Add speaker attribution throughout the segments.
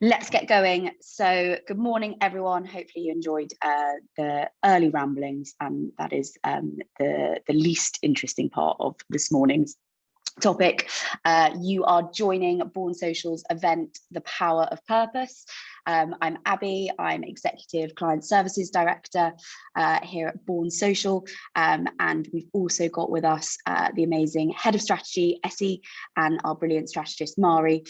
Speaker 1: Let's get going. So good morning, everyone. Hopefully you enjoyed the early ramblings, and that is the least interesting part of this morning's topic. You are joining Born Social's event, The Power of Purpose. I'm Abby, I'm Executive Client Services Director here at Born Social, and we've also got with us the amazing Head of Strategy, Essie, and our brilliant strategist, Mari,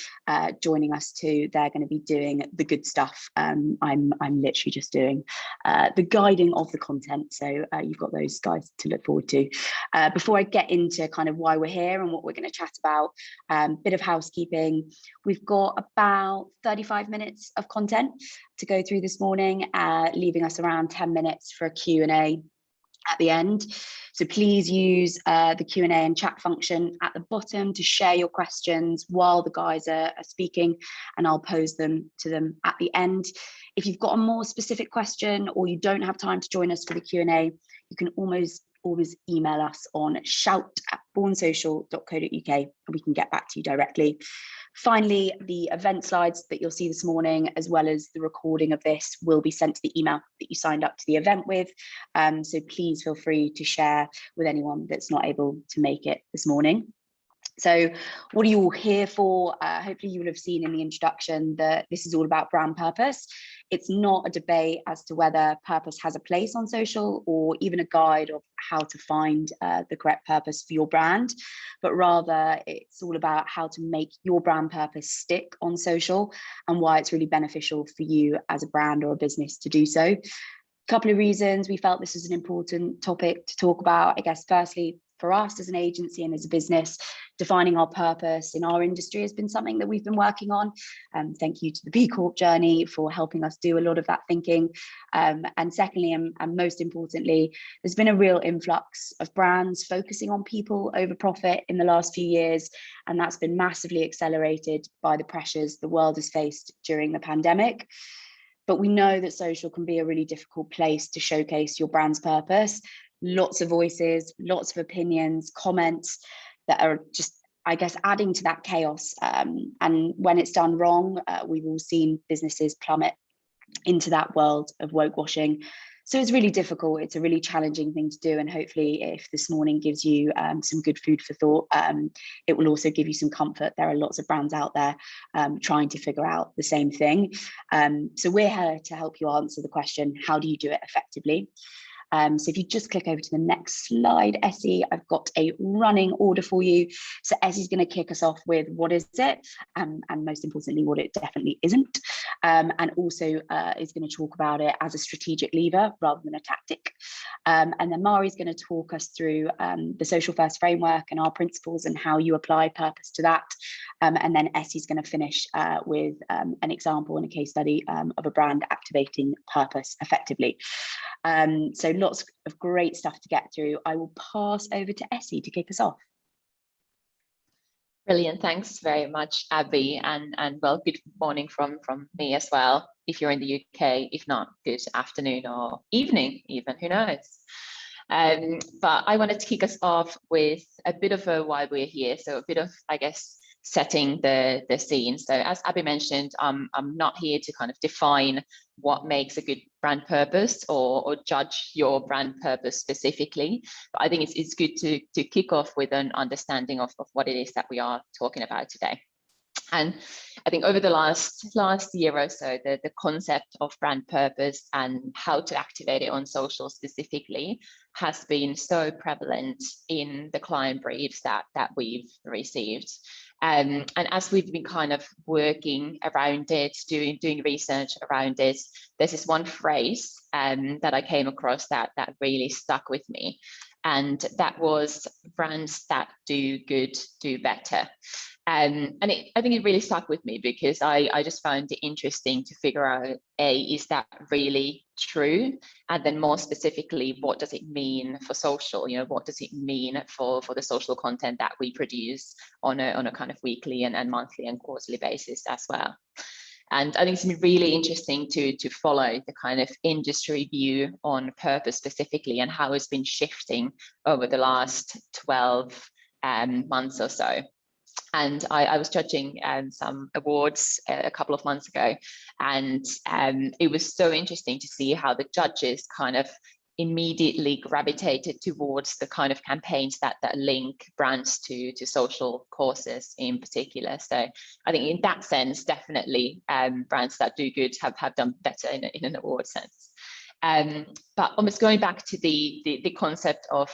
Speaker 1: joining us too. They're going to be doing the good stuff. I'm literally just doing the guiding of the content, so you've got those guys to look forward to. Before I get into kind of why we're here and what we're going to chat about, bit of housekeeping. We've got about 35 minutes of content to go through this morning, leaving us around 10 minutes for a Q&A at the end. So please use the Q&A and chat function at the bottom to share your questions while the guys are speaking, and I'll pose them to them at the end. If you've got a more specific question or you don't have time to join us for the Q&A, you can always email us on shout@bornsocial.co.uk and we can get back to you directly. Finally, the event slides that you'll see this morning, as well as the recording of this, will be sent to the email that you signed up to the event with. So please feel free to share with anyone that's not able to make it this morning. So what are you all here for? Hopefully you will have seen in the introduction that this is all about brand purpose. It's not a debate as to whether purpose has a place on social or even a guide of how to find the correct purpose for your brand, but rather it's all about how to make your brand purpose stick on social and why it's really beneficial for you as a brand or a business to do so. Couple of reasons we felt this was an important topic to talk about. I guess firstly, for us as an agency and as a business, defining our purpose in our industry has been something that we've been working on. Thank you to the B Corp journey for helping us do a lot of that thinking. And secondly, and most importantly, there's been a real influx of brands focusing on people over profit in the last few years, and that's been massively accelerated by the pressures the world has faced during the pandemic. But we know that social can be a really difficult place to showcase your brand's purpose. Lots of voices, lots of opinions, comments that are just, I guess, adding to that chaos. And when it's done wrong, we've all seen businesses plummet into that world of woke washing. So it's really difficult. It's a really challenging thing to do. And hopefully if this morning gives you some good food for thought, it will also give you some comfort. There are lots of brands out there trying to figure out the same thing. So we're here to help you answer the question, how do you do it effectively? So if you just click over to the next slide, Essie, I've got a running order for you. So Essie's going to kick us off with what is it, and most importantly, what it definitely isn't, and also is going to talk about it as a strategic lever rather than a tactic. And then Mari's going to talk us through the social first framework and our principles and how you apply purpose to that. And then Essie's going to finish with an example and a case study of a brand activating purpose effectively. So lots of great stuff to get through. I will pass over to Essie to kick us off.
Speaker 2: Brilliant. Thanks very much, Abby. And well, good morning from me as well, if you're in the UK. If not, good afternoon or evening even, who knows. But I wanted to kick us off with a bit of a why we're here. So a bit of, I guess, setting the scene. So as Abby mentioned, I'm not here to kind of define what makes a good brand purpose or judge your brand purpose specifically. But I think it's good to kick off with an understanding of what it is that we are talking about today. And I think over the last year or so, the concept of brand purpose and how to activate it on social specifically has been so prevalent in the client briefs that we've received. And as we've been kind of working around it, doing research around it, there's this one phrase that I came across that really stuck with me. And that was, brands that do good, do better. I think it really stuck with me because I just found it interesting to figure out, is that really true? And then more specifically, what does it mean for social? You know, what does it mean for the social content that we produce on a kind of weekly and monthly and quarterly basis as well? And I think it's been really interesting to follow the kind of industry view on purpose specifically and how it's been shifting over the last 12 months or so. And I was judging some awards a couple of months ago, and it was so interesting to see how the judges kind of immediately gravitated towards the kind of campaigns that link brands to social causes in particular. So I think in that sense, definitely brands that do good have done better in an award sense. But almost going back to the concept of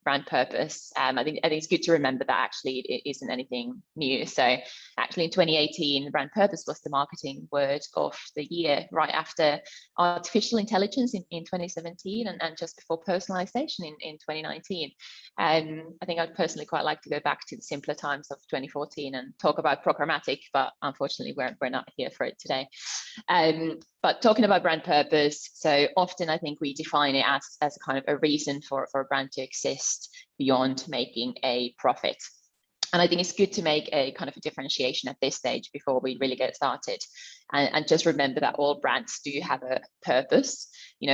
Speaker 2: brand purpose, I think it's good to remember that actually it isn't anything new. So actually in 2018, brand purpose was the marketing word of the year, right after artificial intelligence in 2017 and just before personalization in 2019. I think I'd personally quite like to go back to the simpler times of 2014 and talk about programmatic, but unfortunately we're not here for it today. But talking about brand purpose, so often I think we define it as kind of a reason for a brand to exist beyond making a profit. And I think it's good to make a kind of a differentiation at this stage before we really get started. And just remember that all brands do have a purpose.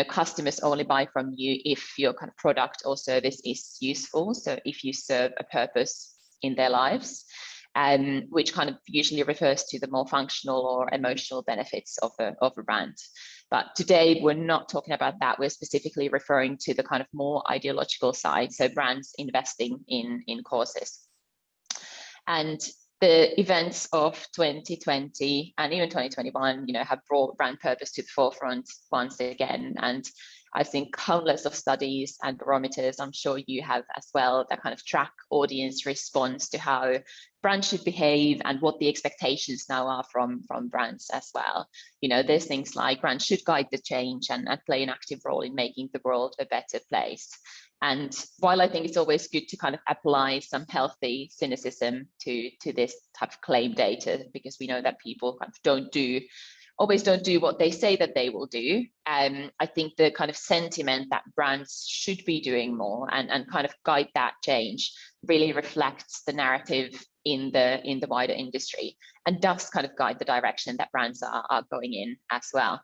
Speaker 2: Customers only buy from you if your kind of product or service is useful. So if you serve a purpose in their lives, which kind of usually refers to the more functional or emotional benefits of a brand. But today we're not talking about that. We're specifically referring to the kind of more ideological side. So brands investing in causes. And the events of 2020 and even 2021, have brought brand purpose to the forefront once again. And I've seen countless of studies and barometers, I'm sure you have as well, that kind of track audience response to how brands should behave and what the expectations now are from brands as well. There's things like brands should guide the change and play an active role in making the world a better place. And while I think it's always good to kind of apply some healthy cynicism to this type of claim data, because we know that people kind of always don't do what they say that they will do. I think the kind of sentiment that brands should be doing more and kind of guide that change really reflects the narrative in the wider industry and does kind of guide the direction that brands are going in as well.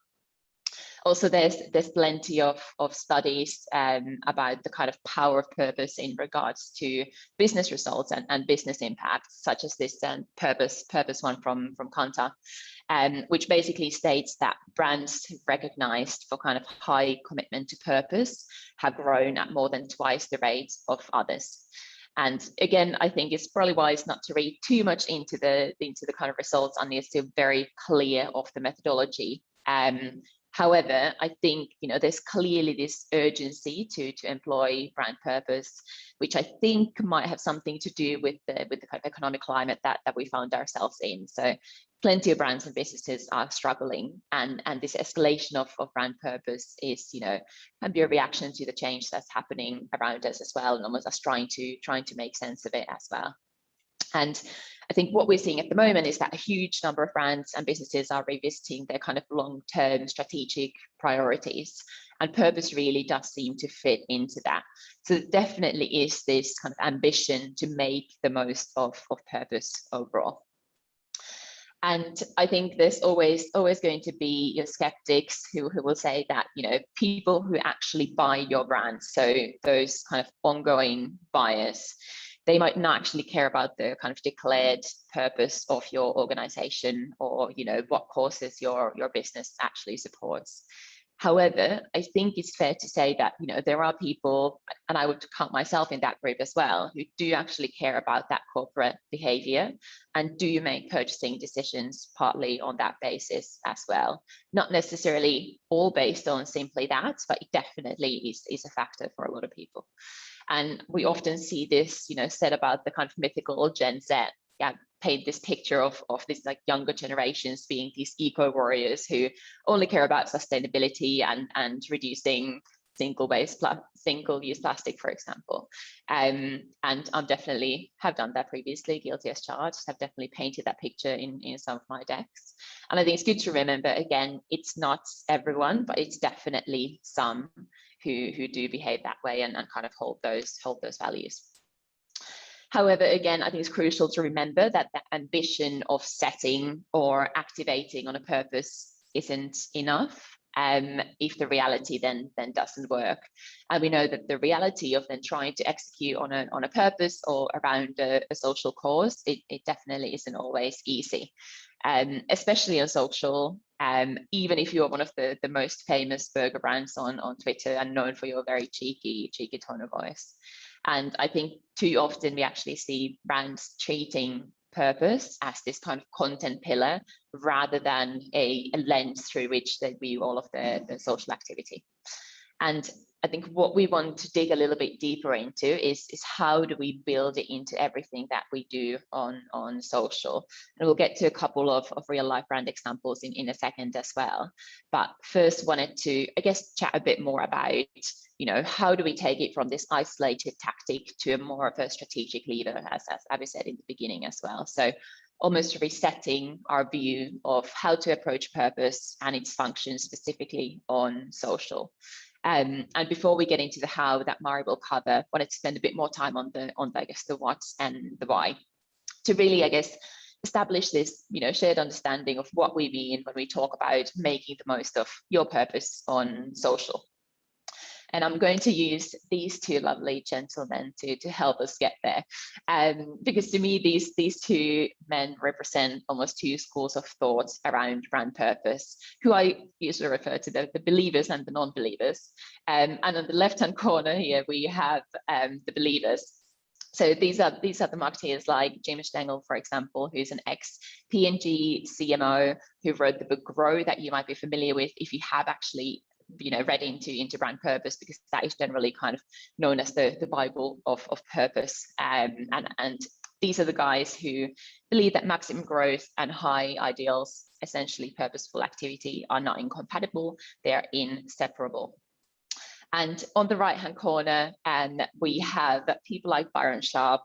Speaker 2: Also, there's plenty of studies about the kind of power of purpose in regards to business results and business impact, such as this purpose one from Kantar, which basically states that brands recognized for kind of high commitment to purpose have grown at more than twice the rate of others. And again, I think it's probably wise not to read too much into the kind of results unless they're very clear of the methodology. However, I think there's clearly this urgency to employ brand purpose, which I think might have something to do with the kind of economic climate that we found ourselves in. So plenty of brands and businesses are struggling, and this escalation of brand purpose is can be a reaction to the change that's happening around us as well, and almost us trying to make sense of it as well. And I think what we're seeing at the moment is that a huge number of brands and businesses are revisiting their kind of long-term strategic priorities, and purpose really does seem to fit into that. So there definitely is this kind of ambition to make the most of purpose overall. And I think there's always going to be skeptics who will say that people who actually buy your brand, so those kind of ongoing buyers, they might not actually care about the kind of declared purpose of your organization or what causes your business actually supports. However, I think it's fair to say that there are people, and I would count myself in that group as well, who do actually care about that corporate behavior and do make purchasing decisions partly on that basis as well. Not necessarily all based on simply that, but it definitely is a factor for a lot of people. And we often see this, said about the kind of mythical Gen Z, paint this picture of these like younger generations being these eco warriors who only care about sustainability and reducing single-use plastic, for example. And I'm definitely have done that previously, guilty as charged, have definitely painted that picture in some of my decks. And I think it's good to remember, again, it's not everyone, but it's definitely some who do behave that way and kind of hold those values. However, again, I think it's crucial to remember that the ambition of setting or activating on a purpose isn't enough. if the reality then doesn't work. And we know that the reality of then trying to execute on a purpose or around a social cause, it definitely isn't always easy, especially on social. Even if you're one of the most famous burger brands on Twitter and known for your very cheeky tone of voice. And I think too often we actually see brands treating purpose as this kind of content pillar rather than a lens through which they view all of the social activity. And I think what we want to dig a little bit deeper into is how do we build it into everything that we do on social. And we'll get to a couple of real life brand examples in a second as well. But first wanted to, I guess, chat a bit more about, how do we take it from this isolated tactic to a more of a strategic leader, as Abby said in the beginning as well. So almost resetting our view of how to approach purpose and its function specifically on social. And before we get into the how that Mari will cover, I wanted to spend a bit more time on I guess the what and the why, to really, I guess, establish this, shared understanding of what we mean when we talk about making the most of your purpose on social. And I'm going to use these two lovely gentlemen to help us get there. Because to me, these two men represent almost two schools of thought around brand purpose, who I usually refer to the believers and the non-believers. And on the left-hand corner here, we have the believers. So these are the marketeers like James Stengel, for example, who's an ex-P&G CMO who wrote the book Grow that you might be familiar with if you have actually read into brand purpose, because that is generally kind of known as the Bible of purpose. And these are the guys who believe that maximum growth and high ideals, essentially purposeful activity, are not incompatible, they're inseparable. And on the right-hand corner, we have people like Byron Sharp.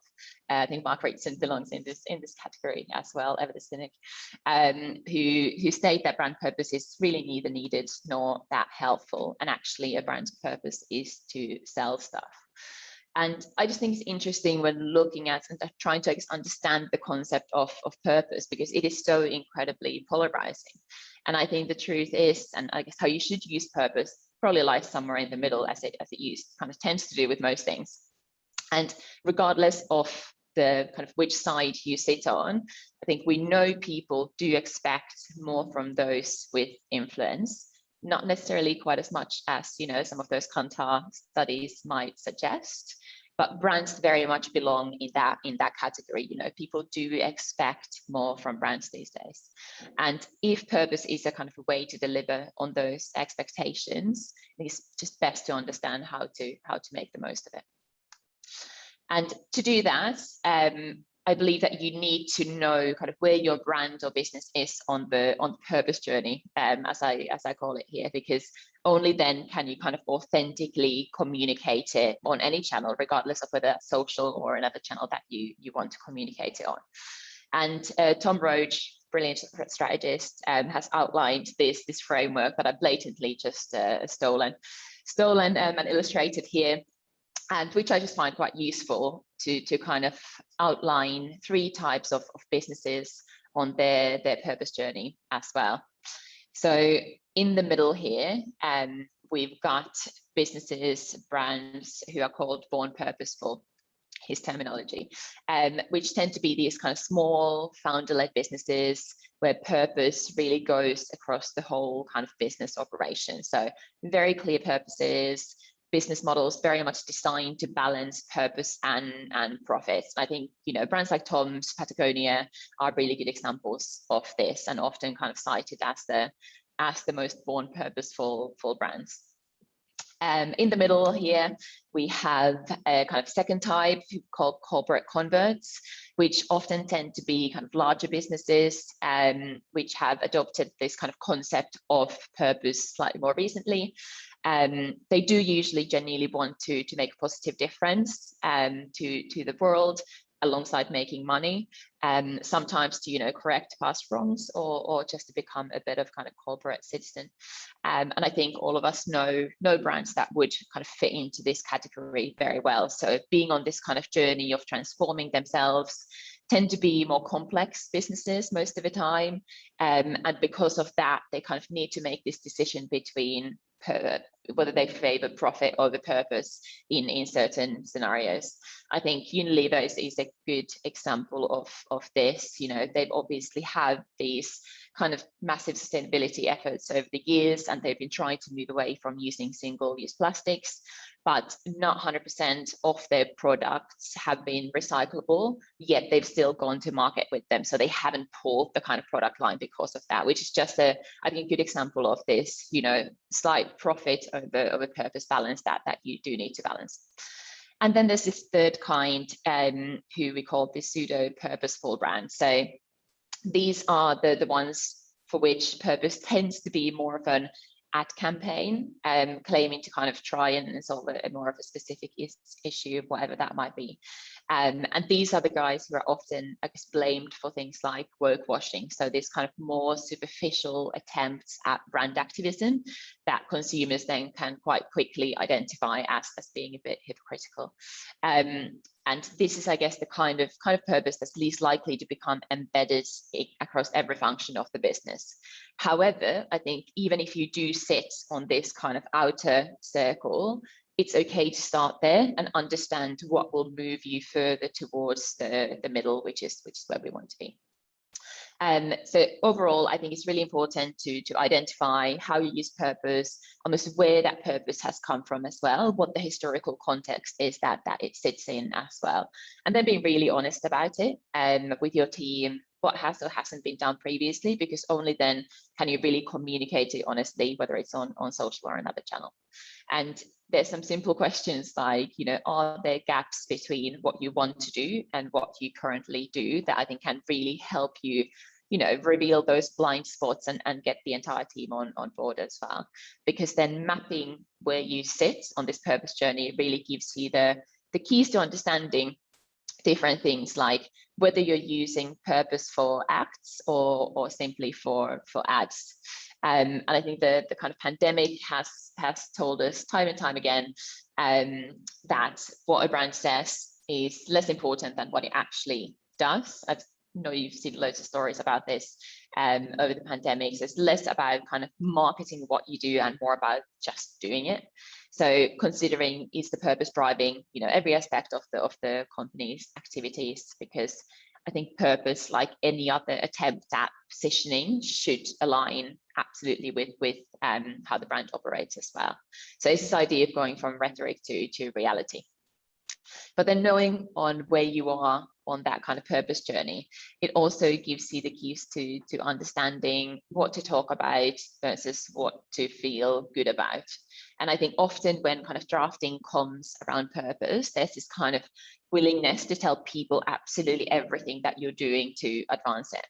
Speaker 2: I think Mark Ritson belongs in this category as well, ever the cynic, who state that brand purpose is really neither needed nor that helpful. And actually, a brand's purpose is to sell stuff. And I just think it's interesting when looking at and trying to understand the concept of purpose, because it is so incredibly polarizing. And I think the truth is, and I guess how you should use purpose, probably lies somewhere in the middle, as it kind of tends to do with most things. And regardless of the kind of which side you sit on, I think we know people do expect more from those with influence, not necessarily quite as much as some of those Kantar studies might suggest, but brands very much belong in that category. People do expect more from brands these days. And if purpose is a kind of a way to deliver on those expectations, I think it's just best to understand how to make the most of it. And to do that, I believe that you need to know kind of where your brand or business is on the purpose journey, as I call it here, because only then can you kind of authentically communicate it on any channel, regardless of whether that's social or another channel that you want to communicate it on. And Tom Roach, brilliant strategist, has outlined this framework that I blatantly just stolen and illustrated here, and which I just find quite useful to kind of outline three types of businesses on their purpose journey as well. So in the middle here, we've got businesses, brands who are called born purposeful, his terminology, which tend to be these kind of small founder-led businesses where purpose really goes across the whole kind of business operation. So very clear purposes, business models very much designed to balance purpose and profits. I think brands like Tom's, Patagonia are really good examples of this, and often kind of cited as the most born purposeful brands. In the middle here, we have a kind of second type called corporate converts, which often tend to be kind of larger businesses, which have adopted this kind of concept of purpose slightly more recently. They do usually genuinely want to make a positive difference to the world, alongside making money, sometimes to correct past wrongs or just to become a bit of kind of corporate citizen. And I think all of us know brands that would kind of fit into this category very well. So being on this kind of journey of transforming themselves, tend to be more complex businesses most of the time. And because of that, they kind of need to make this decision between whether they favor profit over purpose in certain scenarios. I think Unilever is a good example of this. You know, they've obviously had these kind of massive sustainability efforts over the years, and they've been trying to move away from using single-use plastics, but not 100% of their products have been recyclable, yet they've still gone to market with them. So they haven't pulled the kind of product line because of that, which is just I think, a good example of this, you know, slight profit over purpose balance that you do need to balance. And then there's this third kind, who we call the pseudo purposeful brands. So these are the ones for which purpose tends to be more of an ad campaign, claiming to kind of try and solve a more of a specific issue, whatever that might be. And these are the guys who are often, I guess, blamed for things like woke washing. So this kind of more superficial attempts at brand activism that consumers then can quite quickly identify as being a bit hypocritical. And this is, I guess, the kind of purpose that's least likely to become embedded across every function of the business. However, I think even if you do sit on this kind of outer circle, it's okay to start there and understand what will move you further towards the middle, which is where we want to be. So overall, I think it's really important to identify how you use purpose, almost where that purpose has come from as well, what the historical context is that it sits in as well, and then being really honest about it with your team, what has or hasn't been done previously, because only then can you really communicate it honestly, whether it's on social or another channel. And there's some simple questions like, you know, are there gaps between what you want to do and what you currently do that I think can really help you, you know, reveal those blind spots and get the entire team on board as well. Because then mapping where you sit on this purpose journey really gives you the keys to understanding different things, like whether you're using purpose for acts or simply for ads. And I think the kind of pandemic has told us time and time again that what a brand says is less important than what it actually does. I know you've seen loads of stories about this over the pandemic. So it's less about kind of marketing what you do and more about just doing it. So considering, is the purpose driving, you know, every aspect of the company's activities? Because I think purpose, like any other attempt at positioning, should align absolutely with how the brand operates as well. So it's this idea of going from rhetoric to reality. But then knowing on where you are on that kind of purpose journey, it also gives you the keys to understanding what to talk about versus what to feel good about. And I think often when kind of drafting comms around purpose, there's this kind of willingness to tell people absolutely everything that you're doing to advance it.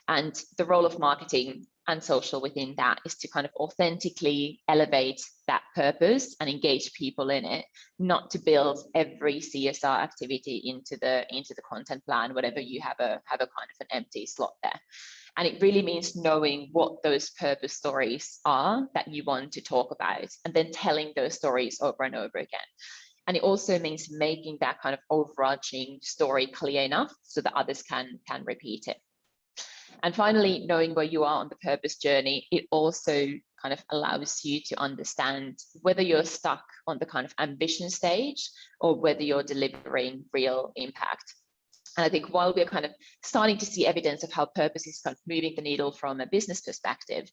Speaker 2: And the role of marketing and social within that is to kind of authentically elevate that purpose and engage people in it, not to build every CSR activity into the content plan, whatever you have a kind of an empty slot there. And it really means knowing what those purpose stories are that you want to talk about, and then telling those stories over and over again. And it also means making that kind of overarching story clear enough so that others can repeat it. And finally, knowing where you are on the purpose journey, it also kind of allows you to understand whether you're stuck on the kind of ambition stage or whether you're delivering real impact. And I think while we're kind of starting to see evidence of how purpose is kind of moving the needle from a business perspective,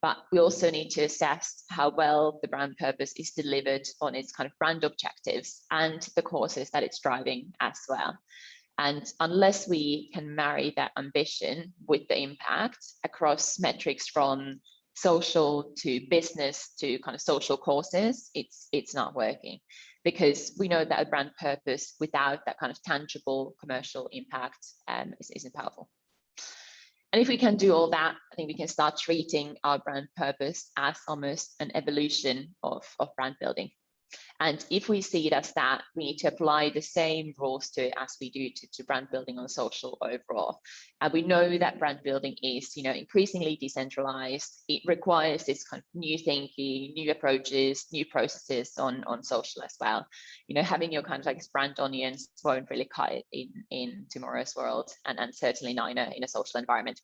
Speaker 2: but we also need to assess how well the brand purpose is delivered on its kind of brand objectives and the causes that it's driving as well. And unless we can marry that ambition with the impact across metrics from social to business to kind of social causes, it's not working. Because we know that a brand purpose without that kind of tangible commercial impact isn't powerful. And if we can do all that, I think we can start treating our brand purpose as almost an evolution of brand building. And if we see it as that, we need to apply the same rules to it as we do to brand building on social overall. And we know that brand building is, increasingly decentralized. It requires this kind of new thinking, new approaches, new processes on social as well. Having your kind of like brand audience won't really cut it in tomorrow's world, and certainly not in a social environment.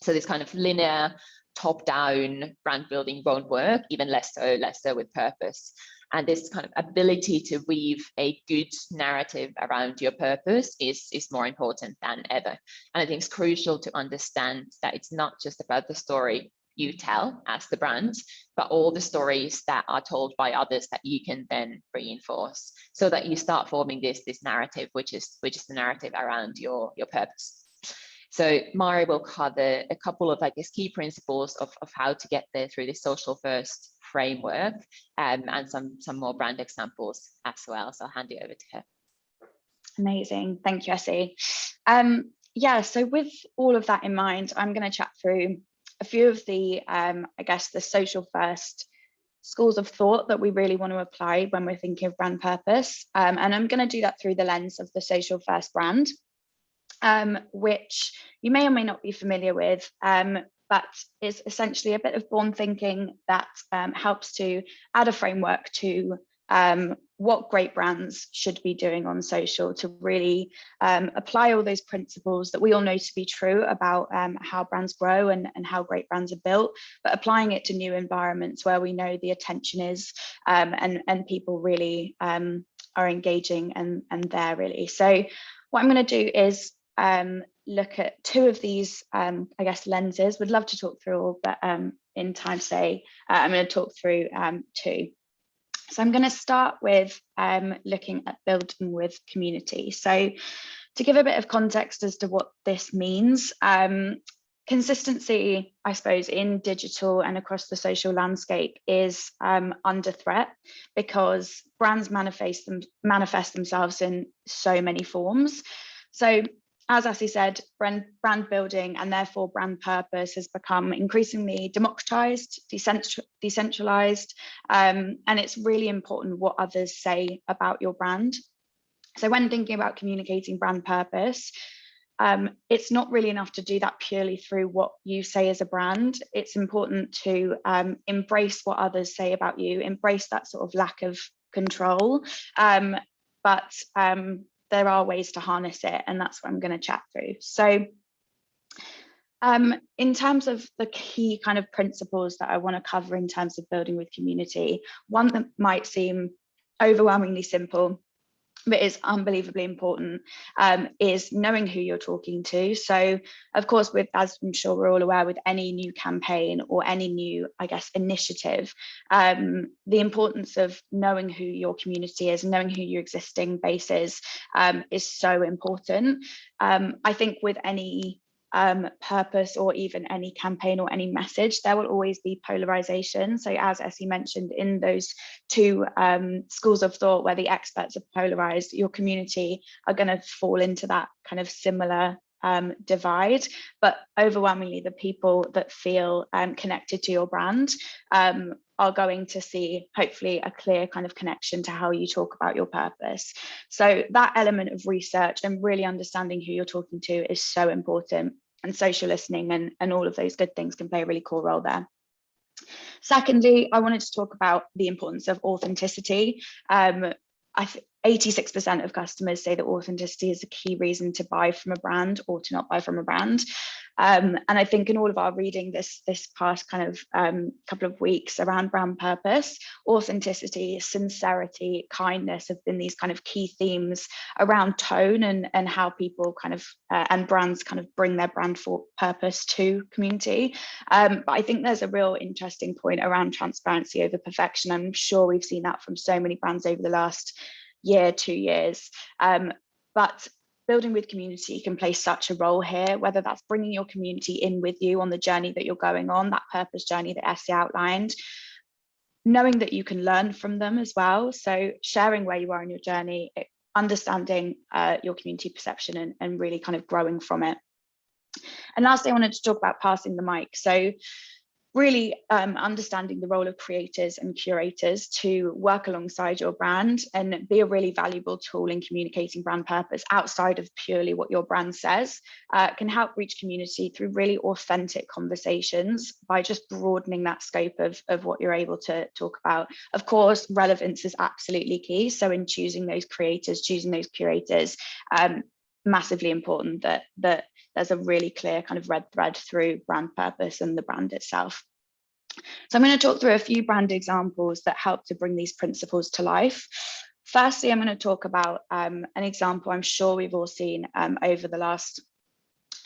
Speaker 2: So this kind of linear top-down brand building won't work, even less so with purpose. And this kind of ability to weave a good narrative around your purpose is more important than ever. And I think it's crucial to understand that it's not just about the story you tell as the brand, but all the stories that are told by others that you can then reinforce, so that you start forming this narrative, which is the narrative around your purpose. So Mari will cover a couple of, key principles of how to get there through this social first framework, and some more brand examples as well. So I'll hand it over to her.
Speaker 1: Amazing. Thank you, Essie. So with all of that in mind, I'm going to chat through a few of the, the social first schools of thought that we really want to apply when we're thinking of brand purpose. And I'm going to do that through the lens of the social first brand, which you may or may not be familiar with, but is essentially a bit of born thinking that helps to add a framework to what great brands should be doing on social to really apply all those principles that we all know to be true about how brands grow and how great brands are built, but applying it to new environments where we know the attention is and people really are engaging and there really. So what I'm going to do is look at two of these, lenses. Would love to talk through all, but in time today, I'm going to talk through two. So I'm going to start with looking at building with community. So to give a bit of context as to what this means, consistency, I suppose, in digital and across the social landscape is under threat because brands manifest themselves in so many forms. So as Essie said, brand building and therefore brand purpose has become increasingly democratized, decentralized, and it's really important what others say about your brand. So when thinking about communicating brand purpose, it's not really enough to do that purely through what you say as a brand. It's important to embrace what others say about you, embrace that sort of lack of control, but there are ways to harness it, and that's what I'm going to chat through. So in terms of the key kind of principles that I want to cover in terms of building with community, one that might seem overwhelmingly simple but is unbelievably important, is knowing who you're talking to. So of course, as I'm sure we're all aware, with any new campaign or any new, initiative, the importance of knowing who your community is, knowing who your existing base is so important. I think with any purpose or even any campaign or any message, there will always be polarization. So as Essie mentioned, in those two schools of thought where the experts are polarized, your community are going to fall into that kind of similar divide, but overwhelmingly the people that feel connected to your brand are going to see hopefully a clear kind of connection to how you talk about your purpose. So that element of research and really understanding who you're talking to is so important, and social listening and all of those good things can play a really cool role there. Secondly, I wanted to talk about the importance of authenticity. 86% of customers say that authenticity is a key reason to buy from a brand or to not buy from a brand. And I think in all of our reading this past kind of couple of weeks around brand purpose, authenticity, sincerity, kindness have been these kind of key themes around tone and how people kind of and brands kind of bring their brand for purpose to community. But I think there's a real interesting point around transparency over perfection. I'm sure we've seen that from so many brands over the last year, 2 years. But building with community can play such a role here, whether that's bringing your community in with you on the journey that you're going on, that purpose journey that Essie outlined, knowing that you can learn from them as well. So sharing where you are in your journey, understanding your community perception and really kind of growing from it. And lastly, I wanted to talk about passing the mic. So really understanding the role of creators and curators to work alongside your brand and be a really valuable tool in communicating brand purpose outside of purely what your brand says, can help reach community through really authentic conversations by just broadening that scope of what you're able to talk about. Of course, relevance is absolutely key. So in choosing those creators, choosing those curators, massively important that there's a really clear kind of red thread through brand purpose and the brand itself. So I'm going to talk through a few brand examples that help to bring these principles to life. Firstly, I'm going to talk about an example I'm sure we've all seen over the last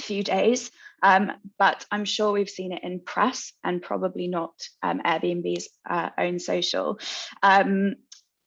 Speaker 1: few days, but I'm sure we've seen it in press and probably not Airbnb's own social.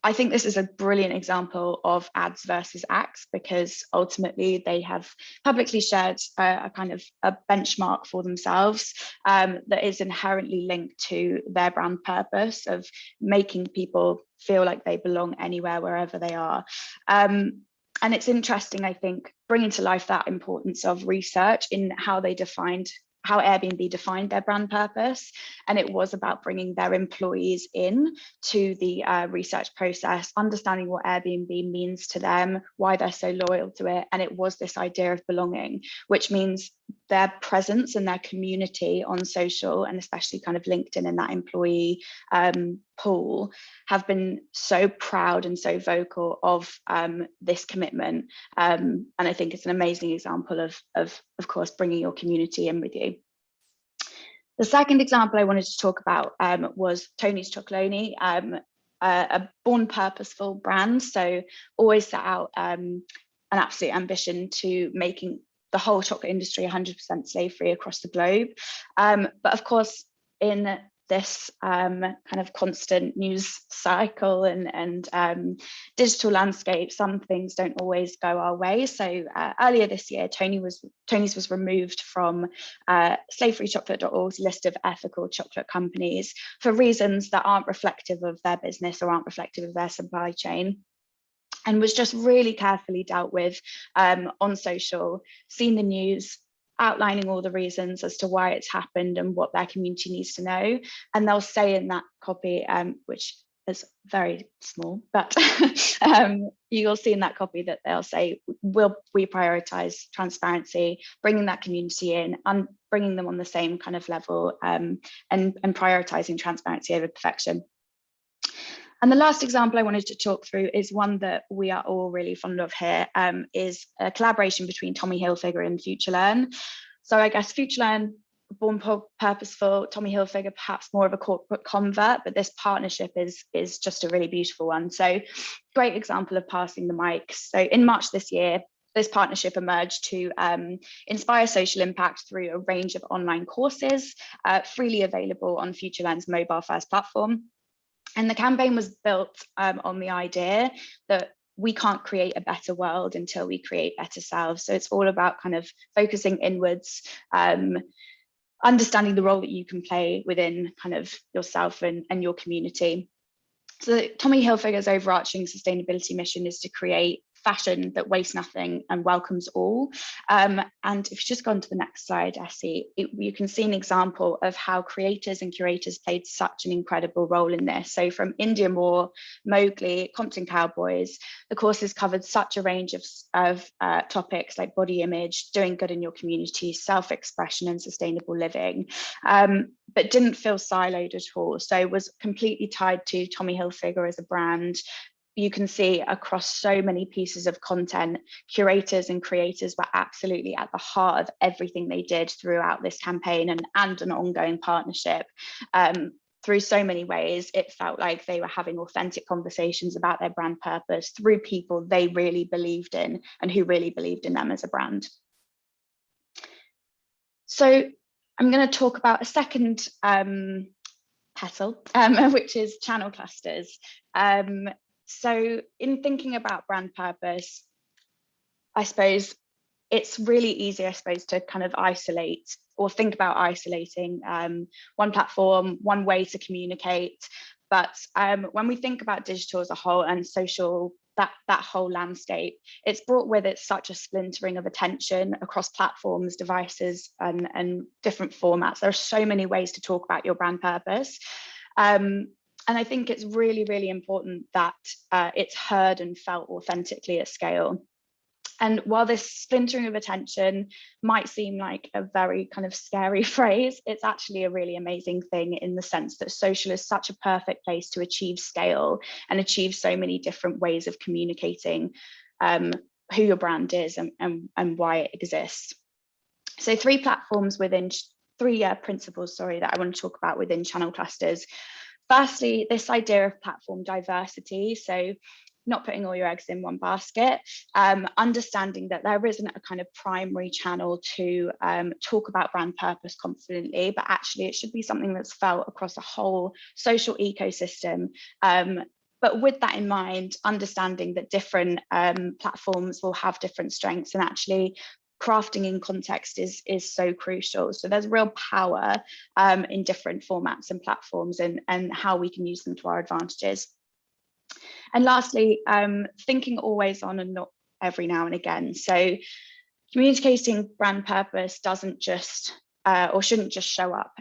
Speaker 1: I think this is a brilliant example of ads versus acts, because ultimately they have publicly shared a kind of a benchmark for themselves that is inherently linked to their brand purpose of making people feel like they belong anywhere, wherever they are. And it's interesting, I think, bringing to life that importance of research in how Airbnb defined their brand purpose. And it was about bringing their employees in to the research process, understanding what Airbnb means to them, why they're so loyal to it. And it was this idea of belonging, which means their presence and their community on social, and especially kind of LinkedIn and that employee pool, have been so proud and so vocal of this commitment. And I think it's an amazing example of course, bringing your community in with you. The second example I wanted to talk about was Tony's Chocolonely, a born purposeful brand. So always set out an absolute ambition to making the whole chocolate industry 100% slave-free across the globe. But of course, in this kind of constant news cycle and digital landscape, some things don't always go our way. So earlier this year, Tony's was removed from slavefreechocolate.org's list of ethical chocolate companies for reasons that aren't reflective of their business or aren't reflective of their supply chain, and was just really carefully dealt with on social, seen the news, outlining all the reasons as to why it's happened and what their community needs to know. And they'll say in that copy, which is very small, but you'll see in that copy that they'll say, we prioritize transparency, bringing that community in, and bringing them on the same kind of level, and prioritizing transparency over perfection. And the last example I wanted to talk through is one that we are all really fond of here, is a collaboration between Tommy Hilfiger and FutureLearn. So I guess FutureLearn, born purposeful, Tommy Hilfiger perhaps more of a corporate convert, but this partnership is just a really beautiful one. So great example of passing the mic. So in March this year, this partnership emerged to inspire social impact through a range of online courses, freely available on FutureLearn's mobile first platform. And the campaign was built on the idea that we can't create a better world until we create better selves. So it's all about kind of focusing inwards, understanding the role that you can play within kind of yourself and your community. So Tommy Hilfiger's overarching sustainability mission is to create fashion that wastes nothing and welcomes all. And if you just go on to the next slide, Essie, you can see an example of how creators and curators played such an incredible role in this. So from India Moore, Mowgli, Compton Cowboys, the courses covered such a range of topics like body image, doing good in your community, self-expression and sustainable living, but didn't feel siloed at all. So it was completely tied to Tommy Hilfiger as a brand. You can see across so many pieces of content, curators and creators were absolutely at the heart of everything they did throughout this campaign and an ongoing partnership. Through so many ways, it felt like they were having authentic conversations about their brand purpose through people they really believed in and who really believed in them as a brand. So I'm going to talk about a second petal, which is channel clusters. So in thinking about brand purpose, I suppose it's really easy, to kind of isolate or think about isolating one platform, one way to communicate. But when we think about digital as a whole and social that whole landscape. It's brought with it such a splintering of attention across platforms, devices, and different formats. There are so many ways to talk about your brand purpose. And I think it's really, really important that it's heard and felt authentically at scale. And while this splintering of attention might seem like a very kind of scary phrase, it's actually a really amazing thing, in the sense that social is such a perfect place to achieve scale and achieve so many different ways of communicating who your brand is and why it exists. So three principles, that I want to talk about within channel clusters. Firstly, this idea of platform diversity. So not putting all your eggs in one basket, understanding that there isn't a kind of primary channel to talk about brand purpose confidently, but actually it should be something that's felt across a whole social ecosystem. But with that in mind, understanding that different platforms will have different strengths, and actually crafting in context is so crucial. So there's real power in different formats and platforms, and how we can use them to our advantages. And lastly, thinking always on and not every now and again. So communicating brand purpose doesn't just or shouldn't just show up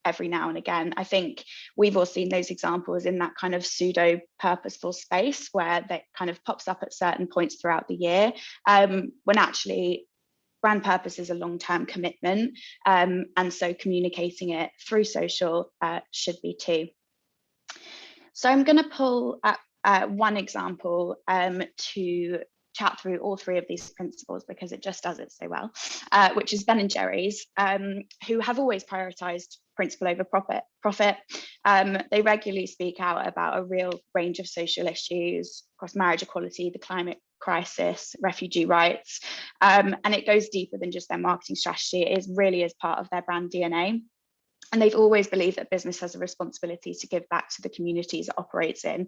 Speaker 1: every now and again. I think we've all seen those examples in that kind of pseudo purposeful space where that kind of pops up at certain points throughout the year, when actually brand purpose is a long-term commitment, and so communicating it through social should be too. So I'm going to pull up one example to chat through all three of these principles, because it just does it so well, which is Ben & Jerry's, who have always prioritized principle over profit. They regularly speak out about a real range of social issues across marriage equality, the climate crisis, refugee rights, and it goes deeper than just their marketing strategy. It really is part of their brand DNA. And they've always believed that business has a responsibility to give back to the communities it operates in.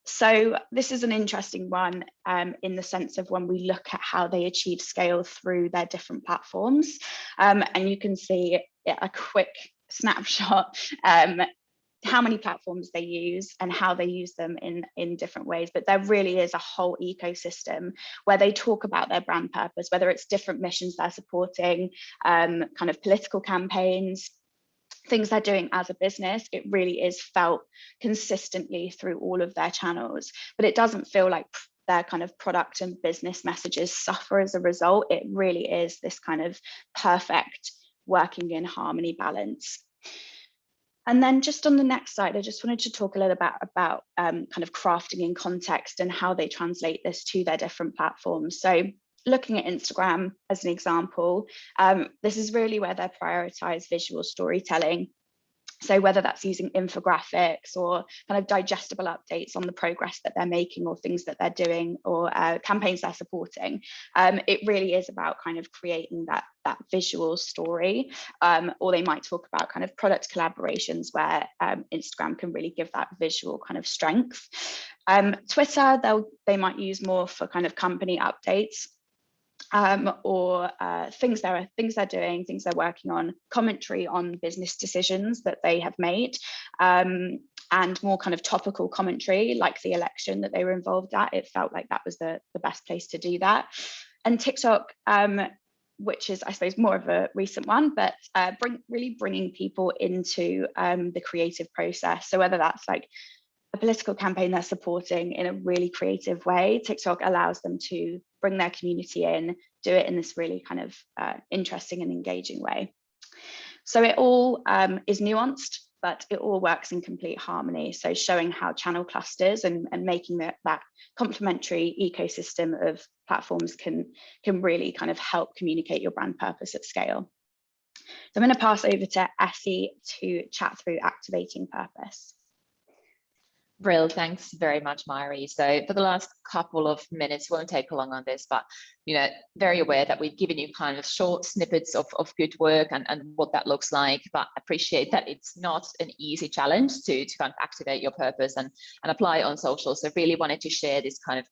Speaker 1: So this is an interesting one in the sense of when we look at how they achieve scale through their different platforms. And you can see a quick snapshot how many platforms they use and how they use them in different ways. But there really is a whole ecosystem where they talk about their brand purpose, whether it's different missions they're supporting, kind of political campaigns, things they're doing as a business. It really is felt consistently through all of their channels, but it doesn't feel like their kind of product and business messages suffer as a result. It really is this kind of perfect working in harmony balance. And then just on the next slide, I just wanted to talk a little bit about kind of crafting in context and how they translate this to their different platforms. So looking at Instagram as an example, this is really where they prioritize visual storytelling. So whether that's using infographics or kind of digestible updates on the progress that they're making or things that they're doing or campaigns they're supporting, it really is about kind of creating that visual story. Or they might talk about kind of product collaborations where Instagram can really give that visual kind of strength. Twitter, they might use more for kind of company updates. Or things they're doing, things they're working on, commentary on business decisions that they have made, and more kind of topical commentary like the election that they were involved at. It felt like that was the best place to do that. And TikTok, which is, I suppose, more of a recent one, but really bringing people into the creative process. So whether that's like a political campaign they're supporting in a really creative way, TikTok allows them to bring their community in, do it in this really kind of interesting and engaging way. So it all is nuanced, but it all works in complete harmony. So showing how channel clusters and making that complementary ecosystem of platforms can really kind of help communicate your brand purpose at scale. So I'm going to pass over to Essie to chat through activating purpose.
Speaker 2: Brill, thanks very much, Mari. So for the last couple of minutes, won't take long on this, but very aware that we've given you kind of short snippets of good work and what that looks like, but appreciate that it's not an easy challenge to kind of activate your purpose and apply it on social. So really wanted to share this kind of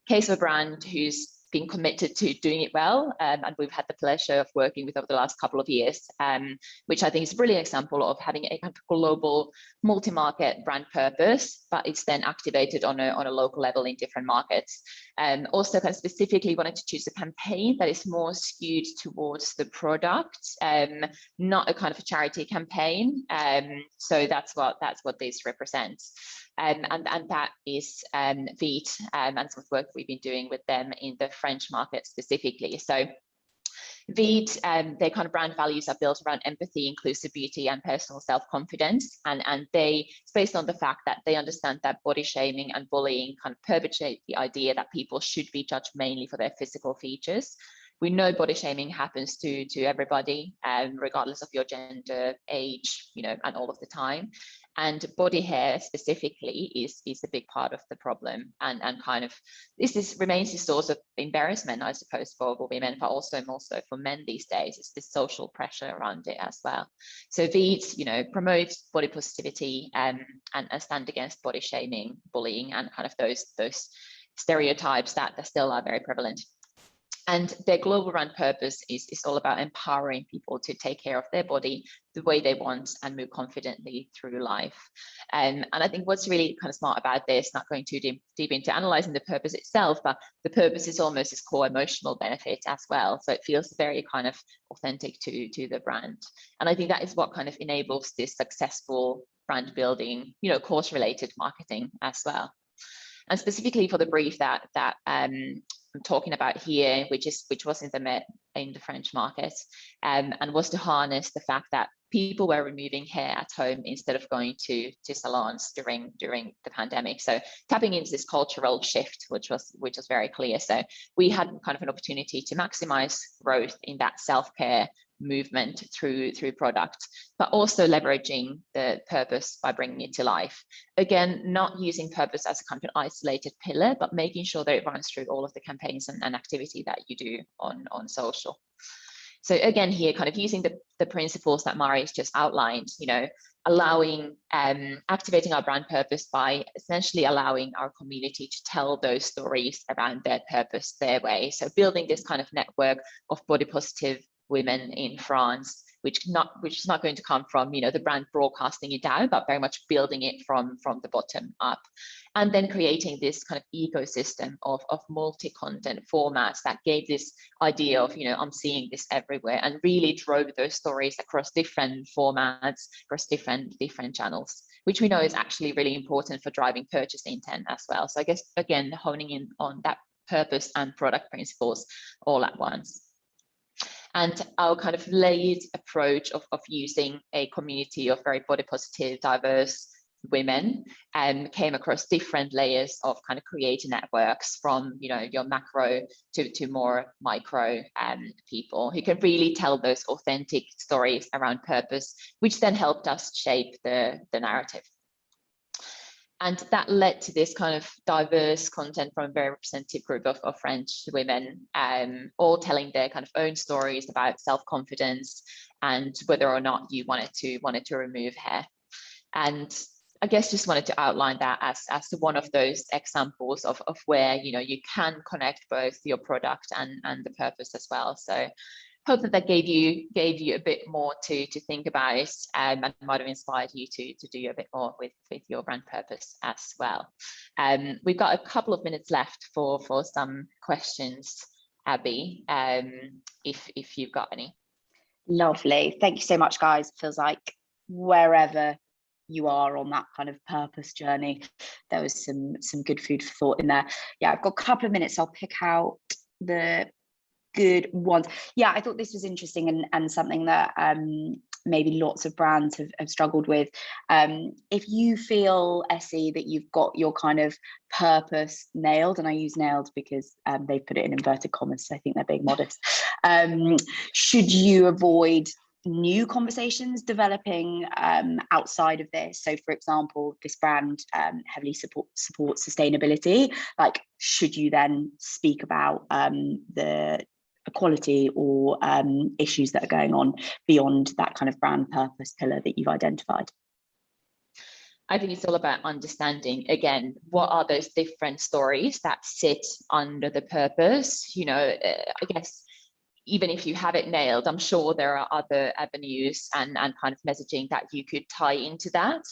Speaker 2: case of a brand who's been committed to doing it well, and we've had the pleasure of working with over the last couple of years, which I think is a brilliant example of having a kind of global multi-market brand purpose, but it's then activated on a local level in different markets. Also kind of specifically wanted to choose a campaign that is more skewed towards the product, not a kind of a charity campaign. So that's what this represents. And that is Veet, and some work we've been doing with them in the French market specifically. So Veet, their kind of brand values are built around empathy, inclusive beauty, and personal self-confidence. And it's based on the fact that they understand that body shaming and bullying kind of perpetuate the idea that people should be judged mainly for their physical features. We know body shaming happens to everybody, regardless of your gender, age, and all of the time. And body hair specifically is a big part of the problem, and kind of this remains a source of embarrassment, I suppose, for women, but also more so for men these days. It's this social pressure around it as well. So Veet, promotes body positivity and stand against body shaming, bullying, and kind of those stereotypes that still are very prevalent. And their global brand purpose is all about empowering people to take care of their body the way they want and move confidently through life. And I think what's really kind of smart about this, not going too deep into analyzing the purpose itself, but the purpose is almost its core emotional benefit as well. So it feels very kind of authentic to the brand. And I think that is what kind of enables this successful brand building, course related marketing as well. And specifically for the brief that I'm talking about here, which was in the French market, and was to harness the fact that people were removing hair at home instead of going to salons during the pandemic. So tapping into this cultural shift, which was very clear. So we had kind of an opportunity to maximize growth in that self-care movement through product, but also leveraging the purpose by bringing it to life. Again, not using purpose as a kind of an isolated pillar, but making sure that it runs through all of the campaigns and activity that you do on social. So again, here kind of using the principles that Mari's just outlined, allowing activating our brand purpose by essentially allowing our community to tell those stories around their purpose their way. So building this kind of network of body positive women in France, which is not going to come from the brand broadcasting it out, but very much building it from the bottom up, and then creating this kind of ecosystem of multi-content formats that gave this idea of I'm seeing this everywhere, and really drove those stories across different formats, across different channels, which we know is actually really important for driving purchase intent as well. So I guess again honing in on that purpose and product principles all at once. And our kind of layered approach of using a community of very body positive, diverse women came across different layers of kind of creating networks, from your macro to more micro people who can really tell those authentic stories around purpose, which then helped us shape the narrative. And that led to this kind of diverse content from a very representative group of French women, all telling their kind of own stories about self-confidence and whether or not you wanted to remove hair. And I guess just wanted to outline that as one of those examples of where you can connect both your product and the purpose as well. So hope that gave you a bit more to think about, and might have inspired you to do a bit more with your brand purpose as well. We've got a couple of minutes left for some questions, Abby, if you've got any.
Speaker 1: Lovely. Thank you so much, guys. Feels like wherever you are on that kind of purpose journey, there was some good food for thought in there. Yeah, I've got a couple of minutes. I'll pick out the good ones. Yeah, I thought this was interesting and something that maybe lots of brands have struggled with. If you feel, Essie, that you've got your kind of purpose nailed, and I use nailed because they put it in inverted commas, so I think they're being modest, should you avoid new conversations developing outside of this? So for example, this brand heavily supports sustainability. Like, should you then speak about the equality or issues that are going on beyond that kind of brand purpose pillar that you've identified?
Speaker 2: I think it's all about understanding, again, what are those different stories that sit under the purpose. I guess even if you have it nailed, I'm sure there are other avenues and kind of messaging that you could tie into that.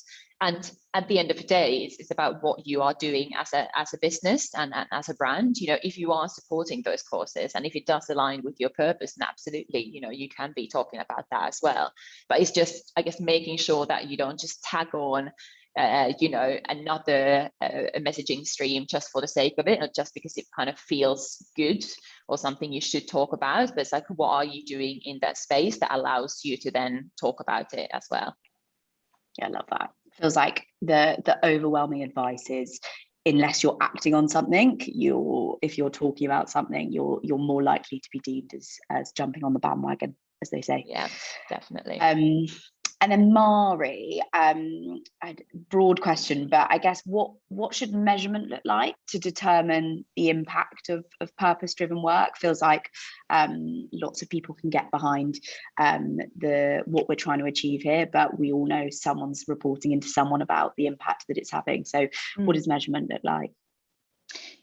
Speaker 2: And at the end of the day, it's about what you are doing as a business and as a brand. If you are supporting those causes and if it does align with your purpose, then absolutely, you can be talking about that as well. But it's just, I guess, making sure that you don't just tag on another messaging stream just for the sake of it, or just because it kind of feels good or something you should talk about. But it's like, what are you doing in that space that allows you to then talk about it as well?
Speaker 1: Yeah, I love that. Feels like the overwhelming advice is, unless you're acting on something, if you're talking about something, you're more likely to be deemed as jumping on the bandwagon, as they say.
Speaker 2: Yeah, definitely.
Speaker 1: And then Mari, broad question, but I guess what should measurement look like to determine the impact of purpose-driven work? Feels like lots of people can get behind what we're trying to achieve here, but we all know someone's reporting into someone about the impact that it's having. So what does measurement look like?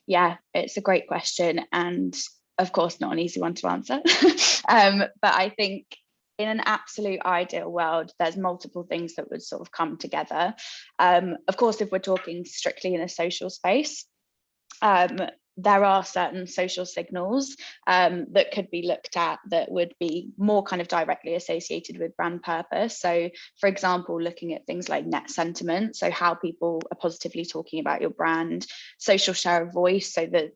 Speaker 3: Yeah, it's a great question, and of course not an easy one to answer. But I think in an absolute ideal world, there's multiple things that would sort of come together. Of course, if we're talking strictly in a social space, there are certain social signals that could be looked at that would be more kind of directly associated with brand purpose. So, for example, looking at things like net sentiment, so how people are positively talking about your brand, social share of voice, so that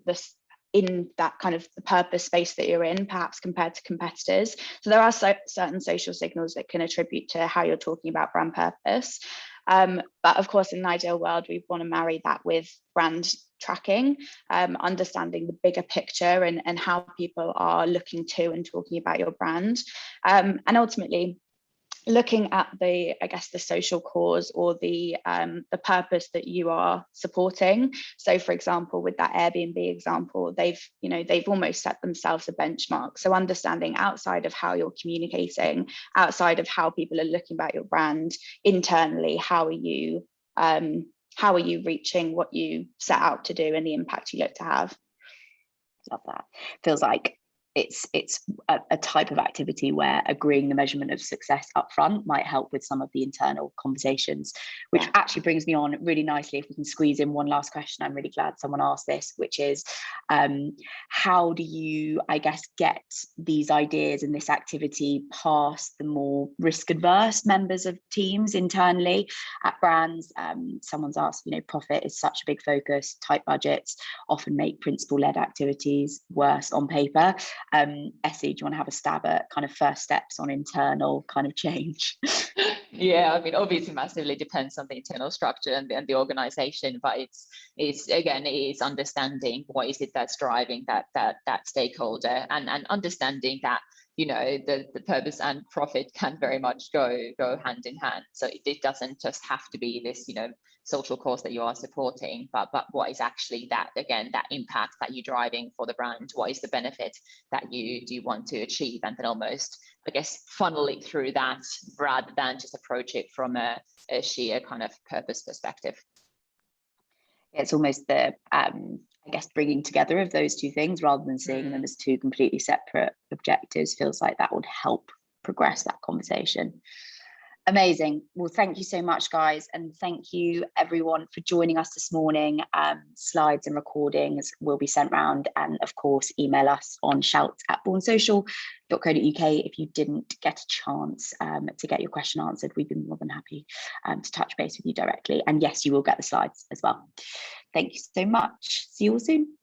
Speaker 3: in that kind of the purpose space that you're in, perhaps compared to competitors. So there are certain social signals that can attribute to how you're talking about brand purpose. But of course, in an ideal world, we want to marry that with brand tracking, understanding the bigger picture and how people are looking to and talking about your brand. And ultimately, looking at the social cause or the purpose that you are supporting. So for example, with that Airbnb example, they've almost set themselves a benchmark. So understanding outside of how you're communicating, outside of how people are looking about your brand internally, how are you reaching what you set out to do and the impact you look to have?
Speaker 1: Love that. Feels like it's a type of activity where agreeing the measurement of success up front might help with some of the internal conversations, which actually brings me on really nicely. If we can squeeze in one last question, I'm really glad someone asked this, which is how do you, I guess, get these ideas and this activity past the more risk adverse members of teams internally at brands? Someone's asked, profit is such a big focus, tight budgets often make principal led activities worse on paper. Essie, do you want to have a stab at kind of first steps on internal kind of change?
Speaker 2: Yeah, I mean, obviously massively depends on the internal structure and the organization, but it's understanding what is it that's driving that stakeholder and understanding that the purpose and profit can very much go hand in hand. So it doesn't just have to be this social cause that you are supporting, but what is actually that impact that you're driving for the brand? What is the benefit that you do want to achieve? And then almost, I guess, funnel it through that rather than just approach it from a sheer kind of purpose perspective.
Speaker 1: It's almost the I guess bringing together of those two things rather than seeing them as two completely separate objectives feels like that would help progress that conversation. Amazing. Well, thank you so much, guys. And thank you everyone for joining us this morning. Slides and recordings will be sent round. And of course, email us on shout@bornsocial.co.uk if you didn't get a chance to get your question answered. We'd be more than happy to touch base with you directly. And yes, you will get the slides as well. Thank you so much. See you all soon.